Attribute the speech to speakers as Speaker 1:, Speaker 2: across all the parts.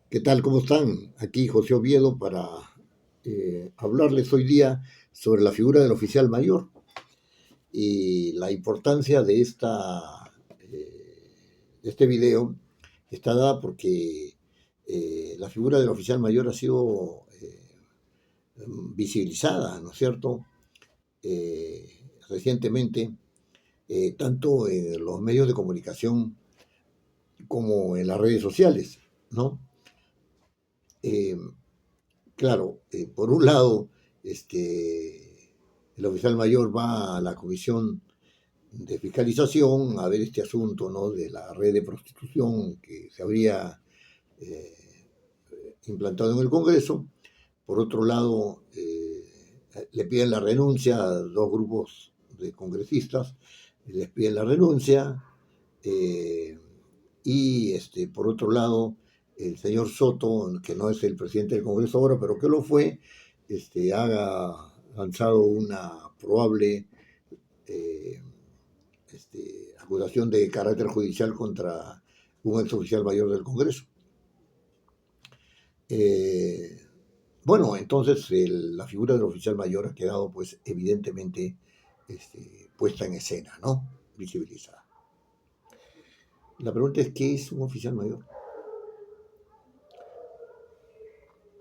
Speaker 1: ¿Qué tal? ¿Cómo están? Aquí José Oviedo para hablarles hoy día sobre la figura del oficial mayor y la importancia de este video está dada porque la figura del oficial mayor ha sido visibilizada, ¿no es cierto? Recientemente, tanto en los medios de comunicación como en las redes sociales, ¿no? Eh, Claro, por un lado, el oficial mayor va a la comisión de fiscalización a ver este asunto, ¿no? De la red de prostitución que se habría eh, implantado en el Congreso. Por otro lado, le piden la renuncia a dos grupos de congresistas, les piden la renuncia. eh, por otro lado, el señor Soto, que no es el presidente del Congreso ahora, pero que lo fue, ha lanzado una probable eh, acusación de carácter judicial contra un ex oficial mayor del Congreso. Eh, bueno, entonces la figura del oficial mayor ha quedado, pues, evidentemente puesta en escena, ¿no? Visibilizada. La pregunta es, ¿qué es un oficial mayor?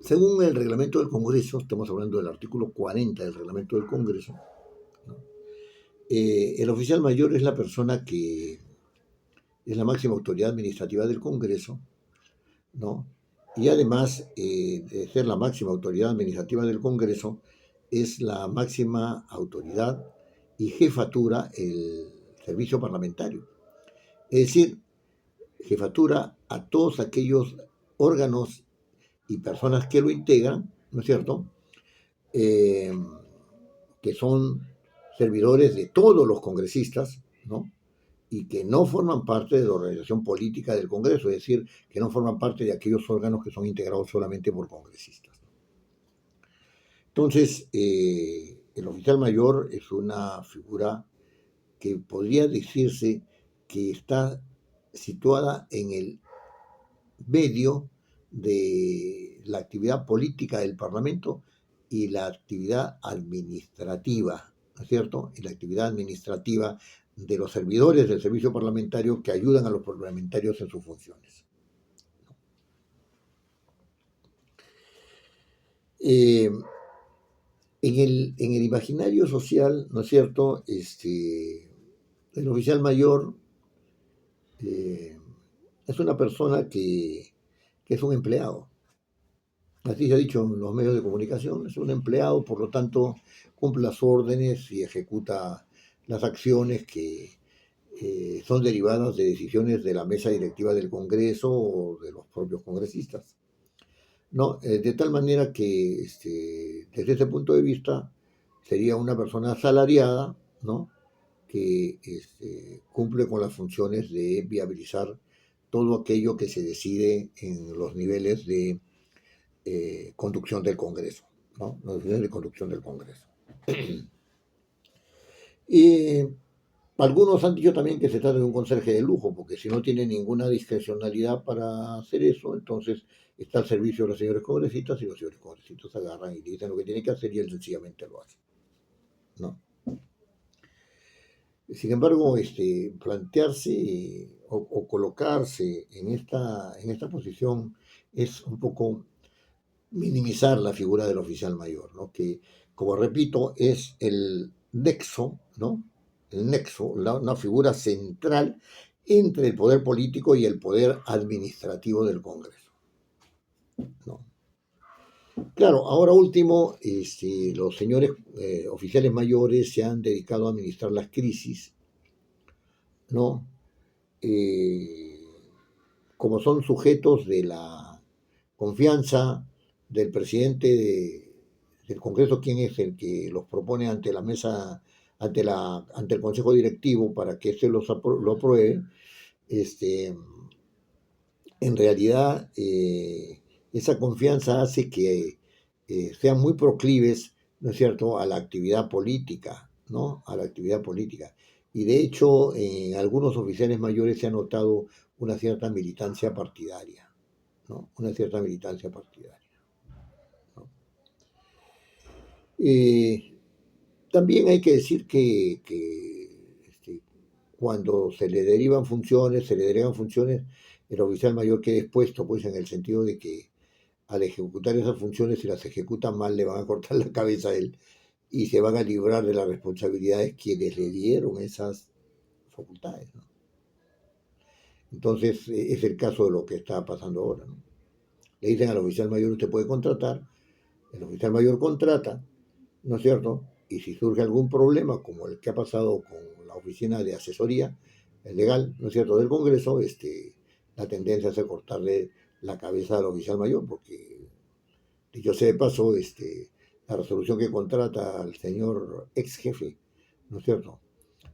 Speaker 1: Según el reglamento del Congreso, estamos hablando del artículo 40 del reglamento del Congreso, ¿no? El oficial mayor es la persona que es la máxima autoridad administrativa del Congreso, ¿no? Y además de ser la máxima autoridad administrativa del Congreso, es la máxima autoridad y jefatura el servicio parlamentario. Es decir, jefatura a todos aquellos órganos y personas que lo integran, ¿no es cierto? Eh, que son servidores de todos los congresistas, ¿no? Y que no forman parte de la organización política del Congreso, es decir, que no forman parte de aquellos órganos que son integrados solamente por congresistas. Entonces, el oficial mayor es una figura que podría decirse que está situada en el medio de la actividad política del Parlamento y la actividad administrativa, ¿no es cierto? Y la actividad administrativa de los servidores del servicio parlamentario que ayudan a los parlamentarios en sus funciones. Eh, en el imaginario social, ¿no es cierto? El oficial mayor eh, es una persona que es un empleado. Así se ha dicho en los medios de comunicación, es un empleado, por lo tanto, cumple las órdenes y ejecuta las acciones que son derivadas de decisiones de la mesa directiva del Congreso o de los propios congresistas. ¿No? De tal manera que desde ese punto de vista sería una persona asalariada, ¿no? Que cumple con las funciones de viabilizar todo aquello que se decide en los niveles de conducción del Congreso, ¿no? Los niveles de conducción del Congreso. Y algunos han dicho también que se trata de un conserje de lujo, porque si no tiene ninguna discrecionalidad para hacer eso, entonces está al servicio de los señores congresistas y los señores congresistas agarran y dicen lo que tiene que hacer y él sencillamente lo hace, ¿no? Sin embargo, plantearse o colocarse en esta posición es un poco minimizar la figura del oficial mayor, ¿no? Que, como repito, es el nexo, ¿no? El nexo, una figura central entre el poder político y el poder administrativo del Congreso, ¿no? Claro, ahora último, los señores oficiales mayores se han dedicado a administrar las crisis, ¿no? Eh, como son sujetos de la confianza del presidente del Congreso, quien es el que los propone ante la mesa, ante el Consejo Directivo para que éste lo apruebe, en realidad esa confianza hace que sean muy proclives, ¿no es cierto?, a la actividad política, ¿no? A la actividad política. Y de hecho, en algunos oficiales mayores se ha notado una cierta militancia partidaria, ¿no? Una cierta militancia partidaria, ¿no? Eh, También hay que decir que cuando se le derivan funciones, el oficial mayor queda expuesto, pues en el sentido de que al ejecutar esas funciones, si las ejecuta mal, le van a cortar la cabeza a él y se van a librar de las responsabilidades quienes le dieron esas facultades, ¿no? Entonces, es el caso de lo que está pasando ahora, ¿no? Le dicen al oficial mayor, usted puede contratar, el oficial mayor contrata, ¿no es cierto? Y si surge algún problema, como el que ha pasado con la oficina de asesoría legal, ¿no es cierto?, del Congreso, la tendencia es a cortarle la cabeza al oficial mayor, porque, dicho sea de paso, la resolución que contrata al señor ex jefe, ¿no es cierto?,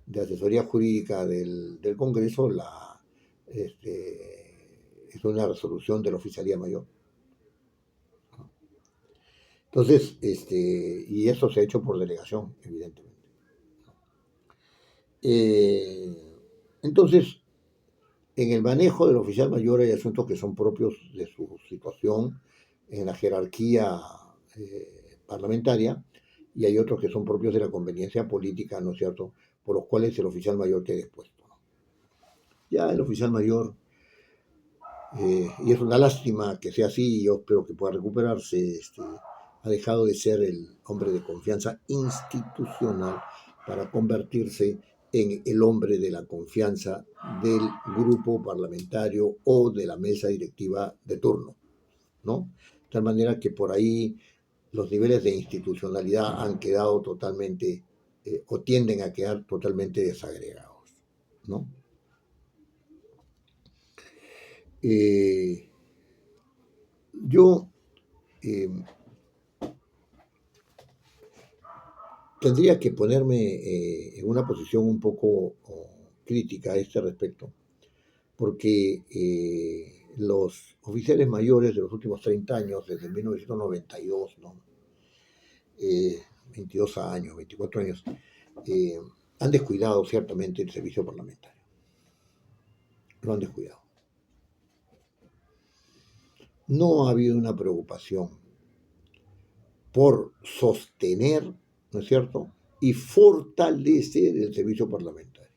Speaker 1: de asesoría jurídica del Congreso, es una resolución de la Oficialía Mayor. Entonces, y eso se ha hecho por delegación, evidentemente. Eh, entonces, en el manejo del oficial mayor hay asuntos que son propios de su situación en la jerarquía parlamentaria y hay otros que son propios de la conveniencia política, ¿no es cierto?, por los cuales el oficial mayor queda expuesto, ¿no? Ya el oficial mayor, y es una lástima que sea así, yo espero que pueda recuperarse, ha dejado de ser el hombre de confianza institucional para convertirse en el hombre de la confianza del grupo parlamentario o de la mesa directiva de turno, ¿no? De tal manera que por ahí los niveles de institucionalidad han quedado totalmente, o tienden a quedar totalmente desagregados, ¿no? Eh, yo eh, tendría que ponerme en una posición un poco crítica a este respecto, porque los oficiales mayores de los últimos 30 años, desde 1992, ¿no? 22 años, 24 años, eh, han descuidado ciertamente el servicio parlamentario. Lo han descuidado. No ha habido una preocupación por sostener, ¿no es cierto?, y fortalecer el servicio parlamentario.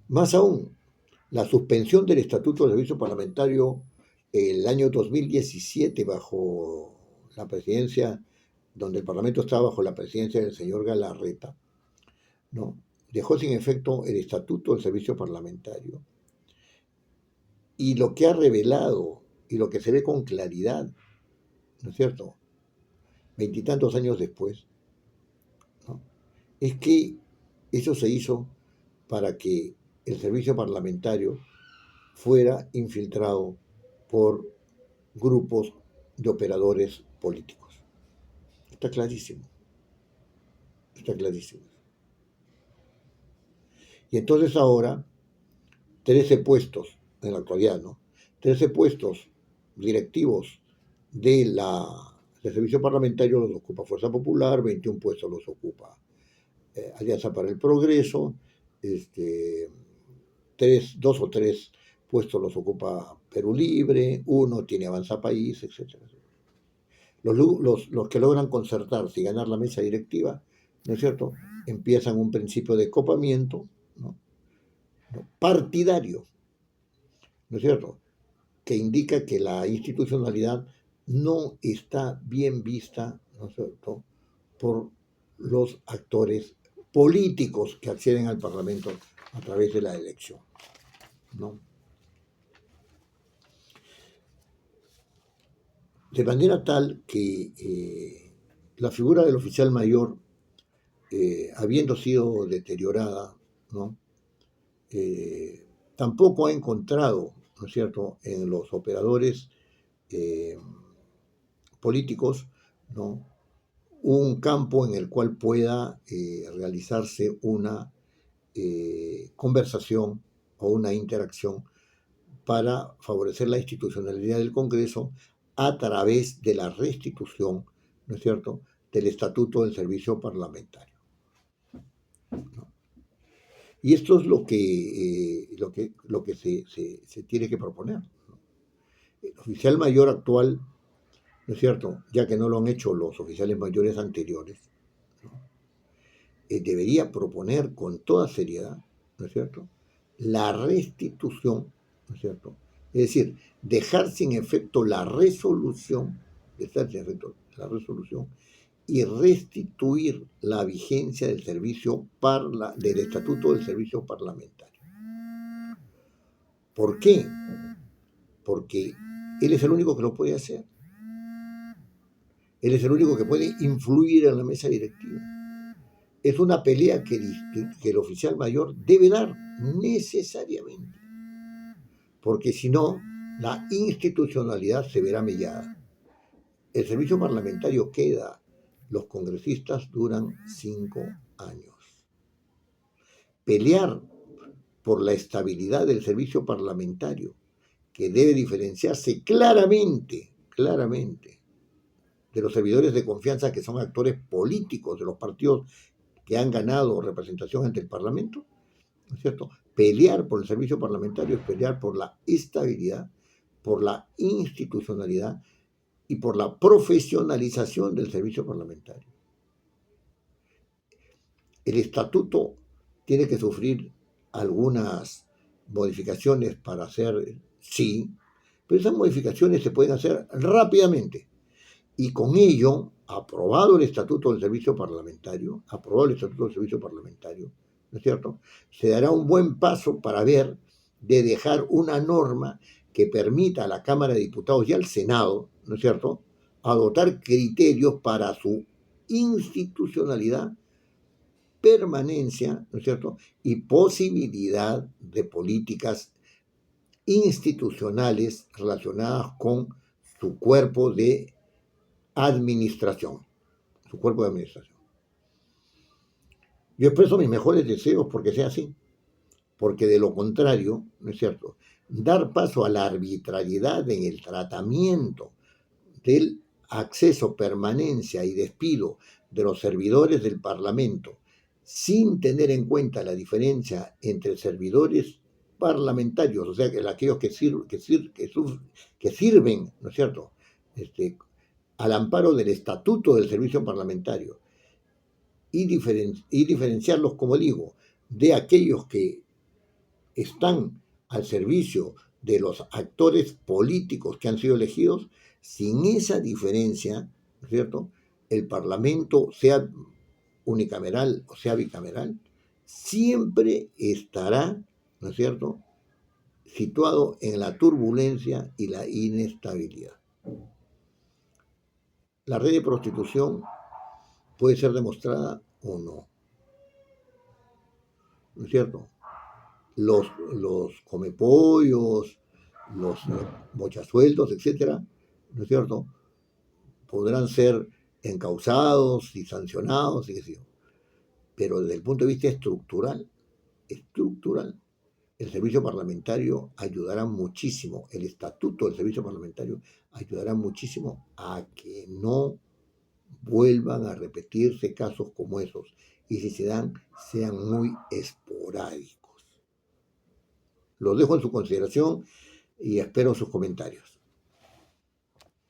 Speaker 1: Más aún, la suspensión del Estatuto del Servicio Parlamentario el año 2017 bajo la presidencia, donde el Parlamento estaba bajo la presidencia del señor Galarreta, ¿no?, dejó sin efecto el Estatuto del Servicio Parlamentario. Y lo que ha revelado y lo que se ve con claridad, ¿no es cierto?, veintitantos años después, ¿no?, es que eso se hizo para que el servicio parlamentario fuera infiltrado por grupos de operadores políticos. Está clarísimo, está clarísimo. Y entonces ahora, 13 puestos, en la actualidad, ¿no? 13 puestos directivos del servicio parlamentario los ocupa Fuerza Popular, 21 puestos los ocupa Alianza para el Progreso, dos o tres puestos los ocupa Perú Libre, uno tiene Avanza País, etcétera. Los que logran concertarse y ganar la mesa directiva, ¿no es cierto?, empiezan un principio de copamiento, ¿no?, partidario, ¿no es cierto?, que indica que la institucionalidad no está bien vista, ¿no es cierto?, por los actores políticos que acceden al Parlamento a través de la elección, ¿no? De manera tal que la figura del oficial mayor, habiendo sido deteriorada, ¿no?, tampoco ha encontrado, ¿no es cierto?, en los operadores eh, políticos, ¿no?, un campo en el cual pueda realizarse una conversación o una interacción para favorecer la institucionalidad del Congreso a través de la restitución, ¿no es cierto?, del Estatuto del Servicio Parlamentario, ¿no? Y esto es lo que se tiene que proponer, ¿no? El oficial mayor actual, ¿no es cierto? Ya que no lo han hecho los oficiales mayores anteriores, ¿no? Debería proponer con toda seriedad, ¿no es cierto?, la restitución, ¿no es cierto? Es decir, dejar sin efecto la resolución, dejar sin efecto la resolución y restituir la vigencia del del estatuto del servicio parlamentario. ¿Por qué? Porque él es el único que lo puede hacer. Él es el único que puede influir en la mesa directiva. Es una pelea que el oficial mayor debe dar necesariamente, porque si no, la institucionalidad se verá mellada. El servicio parlamentario queda, los congresistas duran 5 años. Pelear por la estabilidad del servicio parlamentario, que debe diferenciarse claramente, de los servidores de confianza que son actores políticos de los partidos que han ganado representación ante el Parlamento, ¿no es cierto? Pelear por el servicio parlamentario es pelear por la estabilidad, por la institucionalidad y por la profesionalización del servicio parlamentario. El estatuto tiene que sufrir algunas modificaciones para hacer, sí, pero esas modificaciones se pueden hacer rápidamente. Y con ello, aprobado el Estatuto del Servicio Parlamentario, ¿no es cierto?, se dará un buen paso para ver de dejar una norma que permita a la Cámara de Diputados y al Senado, ¿no es cierto?, adoptar criterios para su institucionalidad, permanencia, ¿no es cierto?, y posibilidad de políticas institucionales relacionadas con su cuerpo de administración, su cuerpo de administración. Yo expreso mis mejores deseos porque sea así, porque de lo contrario, ¿no es cierto?, dar paso a la arbitrariedad en el tratamiento del acceso, permanencia y despido de los servidores del Parlamento, sin tener en cuenta la diferencia entre servidores parlamentarios, o sea, aquellos que sirven, ¿no es cierto?, al amparo del Estatuto del Servicio Parlamentario, y diferenciarlos, como digo, de aquellos que están al servicio de los actores políticos que han sido elegidos. Sin esa diferencia, ¿no es cierto?, el Parlamento, sea unicameral o sea bicameral, siempre estará, ¿no es cierto?, situado en la turbulencia y la inestabilidad. La red de prostitución puede ser demostrada o no, ¿no es cierto? Los comepollos, los mochasueldos, etcétera, ¿no es cierto?, podrán ser encausados y sancionados, y qué sé yo. Pero desde el punto de vista estructural, el servicio parlamentario ayudará muchísimo, el estatuto del servicio parlamentario ayudará muchísimo a que no vuelvan a repetirse casos como esos, y si se dan, sean muy esporádicos. Los dejo en su consideración y espero sus comentarios.